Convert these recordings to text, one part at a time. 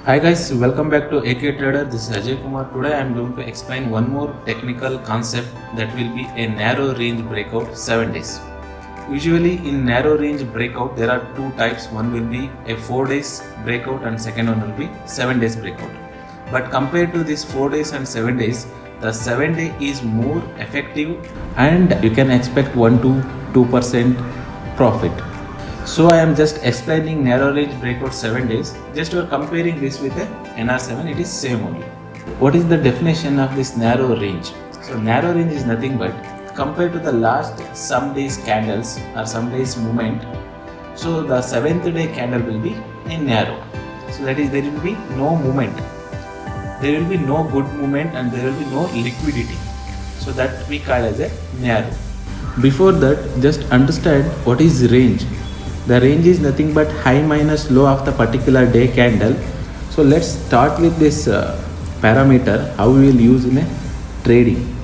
Hi guys, welcome back to AK Trader. This is Ajay Kumar. Today I am going to explain one more technical concept that will be a narrow range breakout 7 days. Usually in narrow range breakout there are two types. One will be a 4 days breakout and second one will be 7 days breakout. But compared to this 4 days and 7 days, the 7 day is more effective and you can expect 1 to 2% profit. So I am just explaining narrow range breakout 7 days. Just you are comparing this with a NR7, it is same only. What is the definition of this narrow range? So narrow range is nothing but compared to the last some days candles or some days movement. So the 7th day candle will be in narrow. So that is there will be no movement. There will be no good movement and there will be no liquidity. So that we call as a narrow. Before that, just understand what is range. The range is nothing but high minus low of the particular day candle. So let's start with this parameter, how we will use in a trading.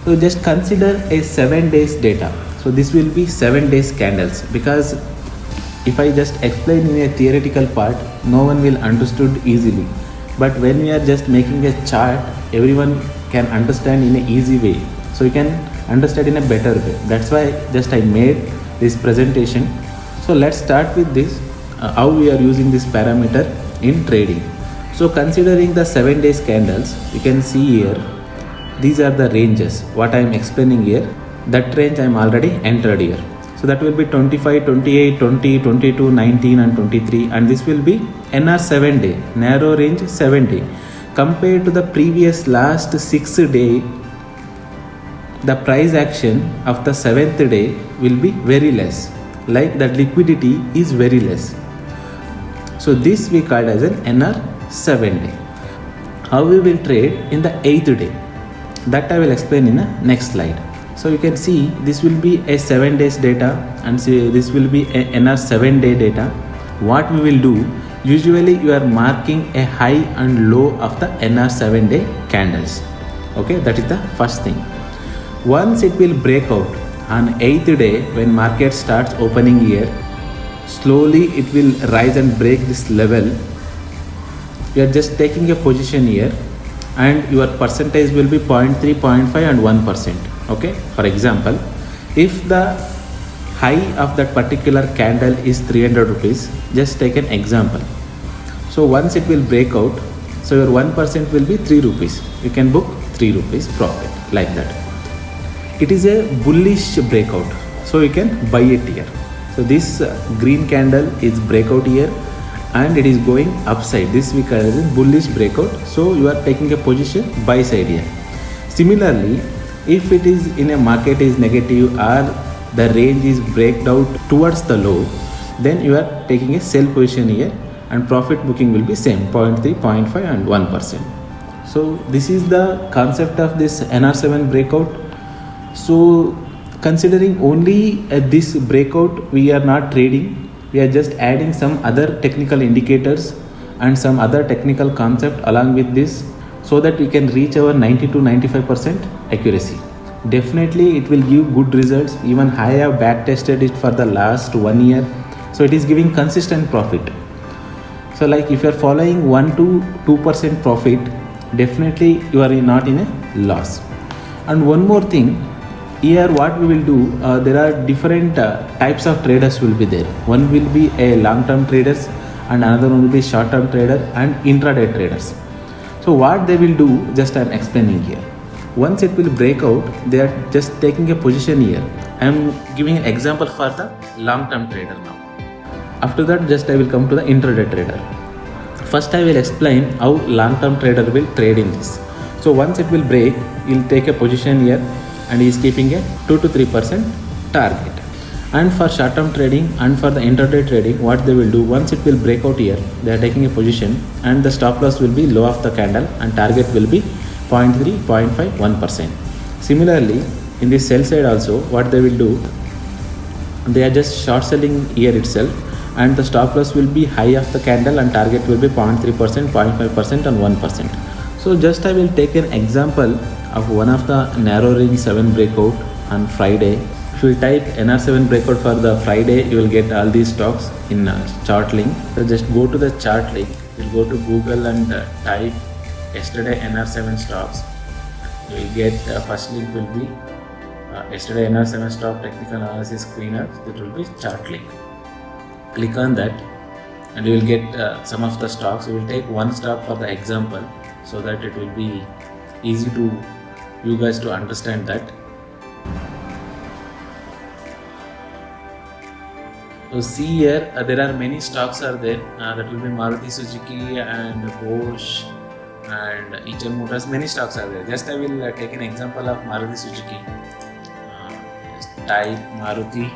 So just consider a 7 days data. So this will be 7 days candles, because if I just explain in a theoretical part, no one will understood easily. But when we are just making a chart, everyone can understand in an easy way. So you can understand in a better way. That's why just I made this presentation. So let's start with this, how we are using this parameter in trading. So considering the 7 days candles, you can see here, these are the ranges, what I am explaining here. That range I am already entered here. So that will be 25, 28, 20, 22, 19 and 23, and this will be NR 7 day, narrow range 7 day. Compared to the previous last 6 day, the price action of the 7th day will be very less. Like that liquidity is very less. So this we call as an NR 7 day. How we will trade in the 8th day, that I will explain in the next slide. So you can see this will be a 7 days data and see this will be a NR 7 day data. What we will do, usually you are marking a high and low of the NR 7 day candles. Okay, that is the first thing. Once it will break out on 8th day, when market starts opening here, slowly it will rise and break this level. You are just taking a position here and your percentage will be 0.3, 0.5 and 1%. Okay, for example, if the high of that particular candle is 300 rupees, just take an example. So once it will break out, so your 1% will be 3 rupees. You can book 3 rupees profit like that. It is a bullish breakout, so you can buy it here. So this green candle is breakout here and it is going upside. This we call as a bullish breakout, so you are taking a position buy side here. Similarly, if it is in a market is negative or the range is break out towards the low, then you are taking a sell position here and profit booking will be same 0.3, 0.5 and 1%. So this is the concept of this NR7 breakout. So considering only this breakout, we are not trading, we are just adding some other technical indicators and some other technical concept along with this, so that we can reach our 90 to 95% accuracy. Definitely it will give good results. Even I have back tested it for the last 1 year, so it is giving consistent profit. So like if you are following 1 to 2% profit, definitely you are not in a loss. And one more thing, here what we will do, there are different types of traders will be there. One will be a long-term traders and another one will be short-term trader and intraday traders. So what they will do, just I am explaining here. Once it will break out, they are just taking a position here. I am giving an example for the long-term trader now. After that, just I will come to the intraday trader. First I will explain how long-term trader will trade in this. So once it will break, he will take a position here and he is keeping a 2 to 3% target. And for short-term trading and for the intraday trading, what they will do, once it will break out here, they are taking a position and the stop loss will be low of the candle and target will be 0.3, 0.5, 1%. Similarly, in the sell side also, what they will do, they are just short selling here itself and the stop loss will be high of the candle and target will be 0.3%, 0.5% and 1%. So just I will take an example of one of the narrow range 7 breakout on Friday. If you type NR7 breakout for the Friday, you will get all these stocks in chart link. So just go to the chart link you'll go to Google and type yesterday NR7 stocks. You will get first link will be yesterday NR7 stock technical analysis screener. It will be chart link. Click on that and you will get some of the stocks. You will take one stock for the example so that it will be easy to you guys to understand that. So see here, there are many stocks are there. That will be Maruti Suzuki and Bosch and Eicher Motors. Many stocks are there. Just I will take an example of Maruti Suzuki. Just type Maruti.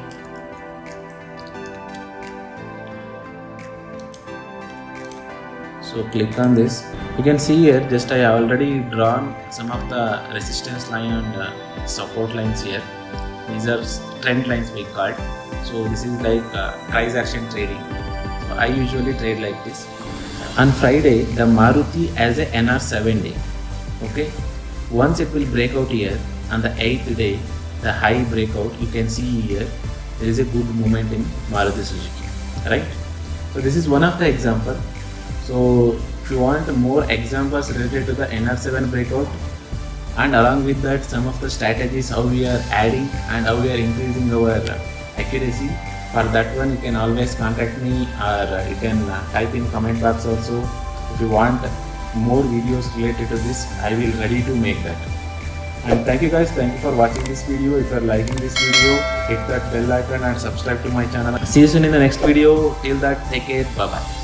So click on this. You can see here. Just I already drawn some of the resistance line and support lines here. These are trend lines we called. So this is like price action trading. So I usually trade like this. On Friday, the Maruti as a NR7 day. Okay. Once it will break out here on the 8th day, the high breakout. You can see here there is a good movement in Maruti Suzuki. Right. So this is one of the example. So if you want more examples related to the NR7 breakout, and along with that some of the strategies how we are adding and how we are increasing our accuracy, for that one you can always contact me or you can type in comment box also. If you want more videos related to this, I will ready to make that. And thank you guys, thank you for watching this video. If you are liking this video, hit that bell icon and subscribe to my channel. See you soon in the next video. Till that, take care, bye bye.